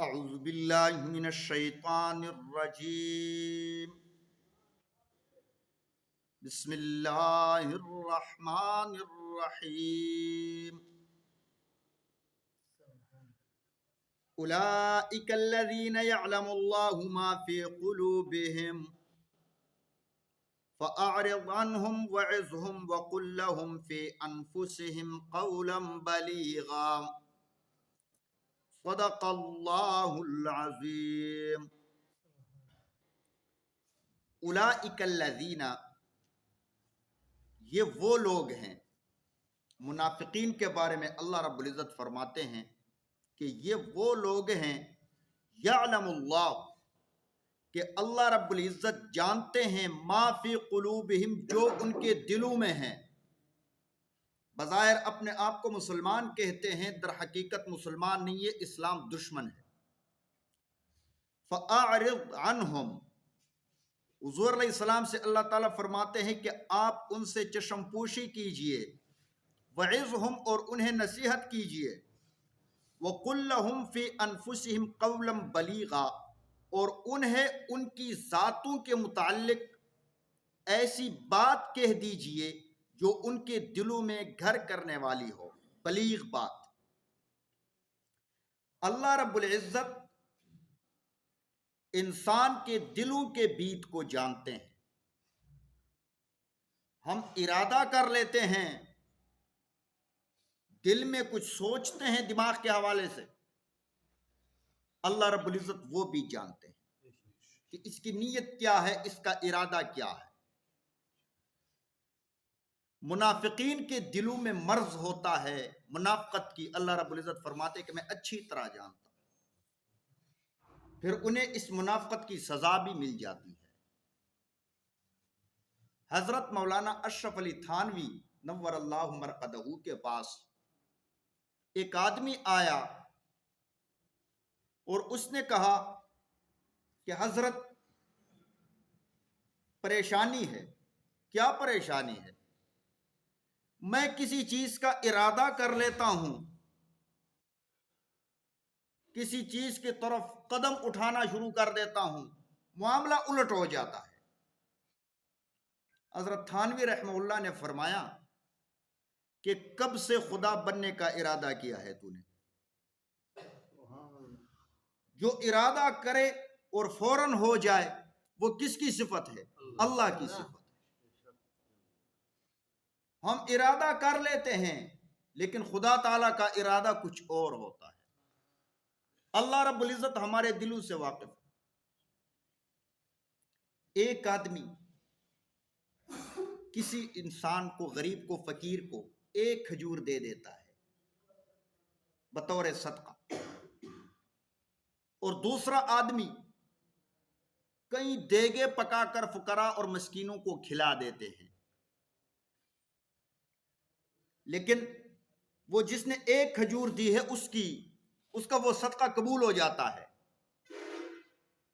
اعوذ باللہ من الشیطان الرجیم بسم اللہ الرحمن الرحیم اولئک الذین یعلم اللہ ما فی قلوبہم فأعرض عنہم وعظہم وقل لہم فی انفسہم قولا بلیغا صدق اللہ العظیم۔ اولئک الذین، یہ وہ لوگ ہیں، منافقین کے بارے میں اللہ رب العزت فرماتے ہیں کہ یہ وہ لوگ ہیں یعلم اللہ، کہ اللہ رب العزت جانتے ہیں ما فی قلوبہم، جو ان کے دلوں میں ہیں۔ بظاہر اپنے آپ کو مسلمان کہتے ہیں، در حقیقت مسلمان نہیں ہے، اسلام دشمن ہے۔ فَأَعْرِضْ عَنْهُمْ، حضور علیہ السلام سے اللہ تعالیٰ فرماتے ہیں کہ آپ ان سے چشم پوشی کیجئے، وَعِظْهُمْ، اور انہیں نصیحت کیجئے، وَقُلْ لَهُمْ فِي أَنفُسِهِمْ قَوْلًا بَلِيغًا، اور انہیں ان کی ذاتوں کے متعلق ایسی بات کہہ دیجئے جو ان کے دلوں میں گھر کرنے والی ہو، بلیغ بات۔ اللہ رب العزت انسان کے دلوں کے بیت کو جانتے ہیں۔ ہم ارادہ کر لیتے ہیں، دل میں کچھ سوچتے ہیں دماغ کے حوالے سے، اللہ رب العزت وہ بھی جانتے ہیں کہ اس کی نیت کیا ہے، اس کا ارادہ کیا ہے۔ منافقین کے دلوں میں مرض ہوتا ہے منافقت کی، اللہ رب العزت فرماتے کہ میں اچھی طرح جانتا ہوں، پھر انہیں اس منافقت کی سزا بھی مل جاتی ہے۔ حضرت مولانا اشرف علی تھانوی نور اللہ مرقدہ کے پاس ایک آدمی آیا اور اس نے کہا کہ حضرت پریشانی ہے۔ کیا پریشانی ہے؟ میں کسی چیز کا ارادہ کر لیتا ہوں، کسی چیز کی طرف قدم اٹھانا شروع کر دیتا ہوں، معاملہ الٹ ہو جاتا ہے۔ حضرت تھانوی رحمہ اللہ نے فرمایا کہ کب سے خدا بننے کا ارادہ کیا ہے تو نے؟ جو ارادہ کرے اور فوراً ہو جائے وہ کس کی صفت ہے؟ اللہ کی صفت ہے۔ ہم ارادہ کر لیتے ہیں لیکن خدا تعالیٰ کا ارادہ کچھ اور ہوتا ہے۔ اللہ رب العزت ہمارے دلوں سے واقف ہے۔ ایک آدمی کسی انسان کو، غریب کو، فقیر کو ایک کھجور دے دیتا ہے بطور صدقہ، اور دوسرا آدمی کئی دیگے پکا کر فقراء اور مسکینوں کو کھلا دیتے ہیں، لیکن وہ جس نے ایک کھجور دی ہے اس کا وہ صدقہ قبول ہو جاتا ہے،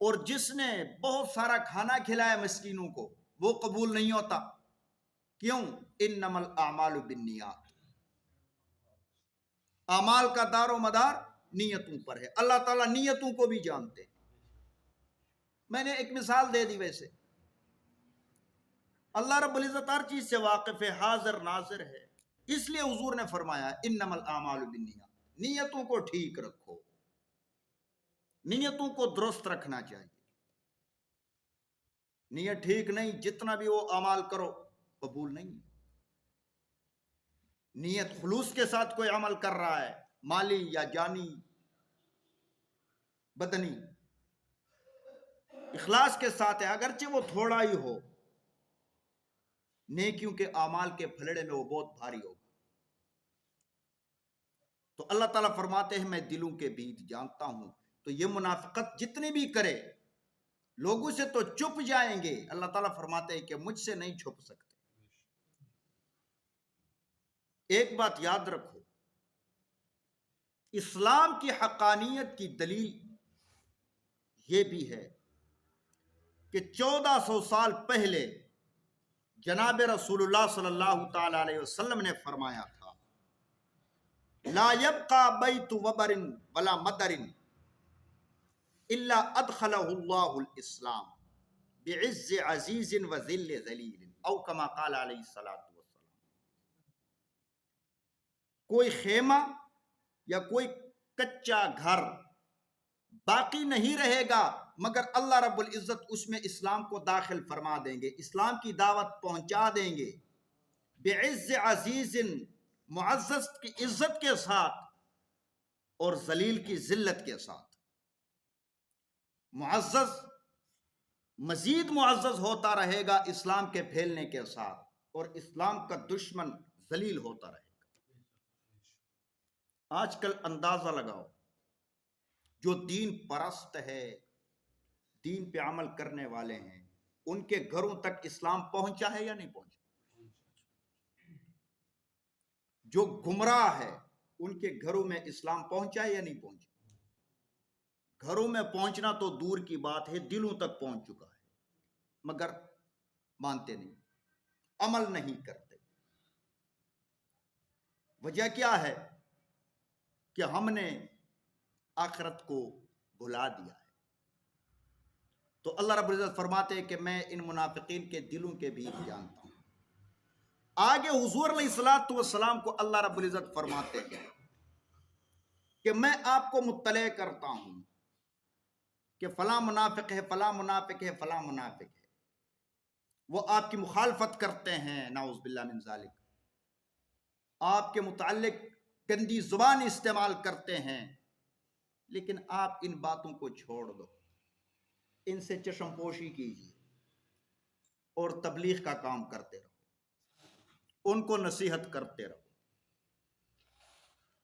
اور جس نے بہت سارا کھانا کھلایا مسکینوں کو وہ قبول نہیں ہوتا۔ کیوں؟ انما الاعمال بالنیات، اعمال کا دار و مدار نیتوں پر ہے۔ اللہ تعالیٰ نیتوں کو بھی جانتے ہیں۔ میں نے ایک مثال دے دی، ویسے اللہ رب العزت ہر چیز سے واقف ہے، حاضر ناظر ہے، اس لیے حضور نے فرمایا انما الاعمال بالنیات، نیتوں کو ٹھیک رکھو، نیتوں کو درست رکھنا چاہیے۔ نیت ٹھیک نہیں، جتنا بھی وہ اعمال کرو قبول نہیں۔ نیت خلوص کے ساتھ کوئی عمل کر رہا ہے، مالی یا جانی بدنی، اخلاص کے ساتھ ہے، اگرچہ وہ تھوڑا ہی ہو، نیکیوں کے اعمال کے پھلڑے میں وہ بہت بھاری ہوگا۔ تو اللہ تعالیٰ فرماتے ہیں میں دلوں کے بیت جانتا ہوں۔ تو یہ منافقت جتنی بھی کرے، لوگوں سے تو چھپ جائیں گے، اللہ تعالیٰ فرماتے ہیں کہ مجھ سے نہیں چھپ سکتے۔ ایک بات یاد رکھو، اسلام کی حقانیت کی دلیل یہ بھی ہے کہ 1400 سال پہلے جناب رسول اللہ صلی اللہ تعالی علیہ وسلم نے فرمایا تھا، لا یبقى بیت وبر ولا مدر इल्ला अदखलहुल्लाहुल इस्लाम बिइज़्ज़ि अज़ीज़िन व ज़िल्ल ज़लील औ कमा क़ाल अलैहिस्सलातु वस्सलाम। कोई खेमा या कोई कच्चा घर बाकी नहीं रहेगा मगर अल्लाह रब्बुल इज़्ज़त उसमें इस्लाम को दाखिल फरमा देंगे, इस्लाम की दावत पहुंचा देंगे। बिइज़्ज़ि अज़ीज़िन, मुअज़्ज़ज़ की इज्जत के साथ, और जलील की जिल्लत के साथ। मुअज़्ज़ज़ मजीद मुअज़्ज़ज़ होता रहेगा इस्लाम के फैलने के साथ, और इस्लाम का दुश्मन जलील होता रहेगा। आजकल अंदाजा लगाओ, जो दीन परस्त है, दीन पे अमल करने वाले हैं, उनके घरों तक इस्लाम पहुंचा है या नहीं पहुंचा? जो गुमराह है उनके घरों में इस्लाम पहुंचा है या नहीं पहुंचा? घरों में पहुंचना तो दूर की बात है, दिलों तक पहुंच चुका है, मगर मानते नहीं, अमल नहीं करते। वजह क्या है? कि हमने आखिरत को भुला दिया है। तो अल्लाह रब्बुल इज़्ज़त फरमाते हैं कि मैं इन मुनाफिकीन के दिलों के भी जानता हूं। आगे हुजूर अलैहिस्सलातु वस्सलाम को अल्लाह रब्बुल इज़्ज़त फरमाते हैं कि मैं आपको मुत्तले करता हूं कि फला मुनाफिक है, फला मुनाफिक है, फला मुनाफिक है। वो आपकी मुखालफत करते हैं, नाउज़ बिल्लाह मिन ज़ालिक, आपके मुताल्लिक गंदी जुबान इस्तेमाल करते हैं, लेकिन आप इन बातों को छोड़ दो, इनसे चश्मपोशी कीजिए और तबलीग का काम करते रहो, उनको नसीहत करते रहो।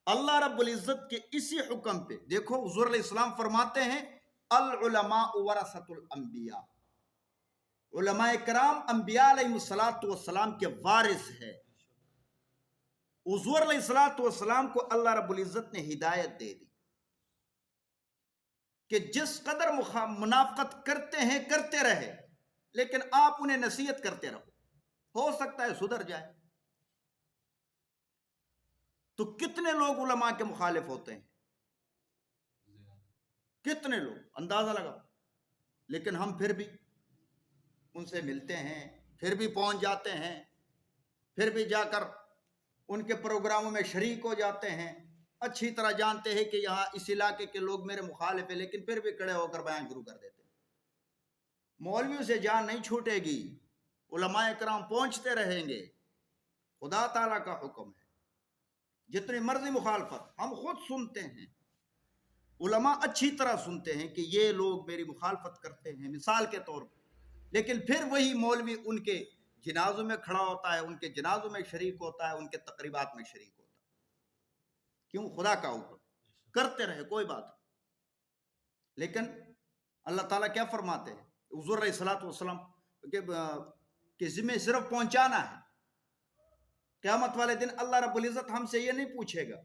अल्लाह रब्बुल इज़्ज़त के इसी हुक्म पे देखो, हुज़ूर अलैहिस्सलाम फरमाते हैं अल उलमाउ वरसतुल अंबिया, उलमाए किराम अंबिया अलैहिस्सलातु वस्सलाम के वारिस है। हुज़ूर अलैहिस्सलातु वस्सलाम को अल्लाह रब्बुल इज़्ज़त ने हिदायत दे दी कि जिस कदर मुनाफकत करते हैं करते रहे, लेकिन आप उन्हें नसीहत करते रहो, हो सकता है सुधर जाए। तो कितने लोग उलमा के मुखालिफ होते हैं, कितने लोग, अंदाजा लगाओ। लेकिन हम फिर भी उनसे मिलते हैं, फिर भी पहुंच जाते हैं, फिर भी जाकर उनके प्रोग्रामों में शरीक हो जाते हैं। अच्छी तरह जानते हैं कि यहाँ इस इलाके के लोग मेरे मुखालिफ है, लेकिन फिर भी खड़े होकर बयान शुरू कर देते हैं। मौलवियों से जान नहीं छूटेगी, उलमाए किराम पहुंचते रहेंगे। खुदा ताला का हुक्म है, जितनी मर्जी मुखालफत हम खुद सुनते हैं, उलमा अच्छी तरह सुनते हैं कि ये लोग मेरी मुखालफत करते हैं, मिसाल के तौर पर, लेकिन फिर वही मौलवी उनके जनाजों में खड़ा होता है, उनके जनाजों में शरीक होता है, उनके तकरीबात में शरीक होता है। क्यों? खुदा का हुक्म, करते रहे, कोई बात नहीं। लेकिन अल्लाह ताला क्या फरमाते हैं? हुज़ूर अलैहिस्सलातु वस्सलाम के ज़िम्मे सिर्फ पहुंचाना है। क़यामत वाले दिन अल्लाह रब्बुल इज़्ज़त हमसे ये नहीं पूछेगा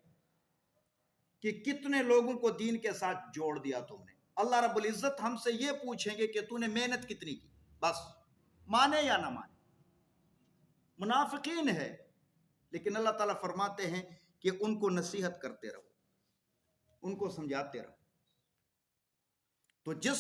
कि कितने लोगों को दीन के साथ जोड़ दिया तुमने। अल्लाह रब्बुल इज़्ज़त हमसे ये पूछेंगे कि तूने मेहनत कितनी की। बस, माने या ना माने। मुनाफिकीन है, लेकिन अल्लाह ताला फरमाते हैं कि उनको नसीहत करते रहो, उनको समझाते रहो। तो जिस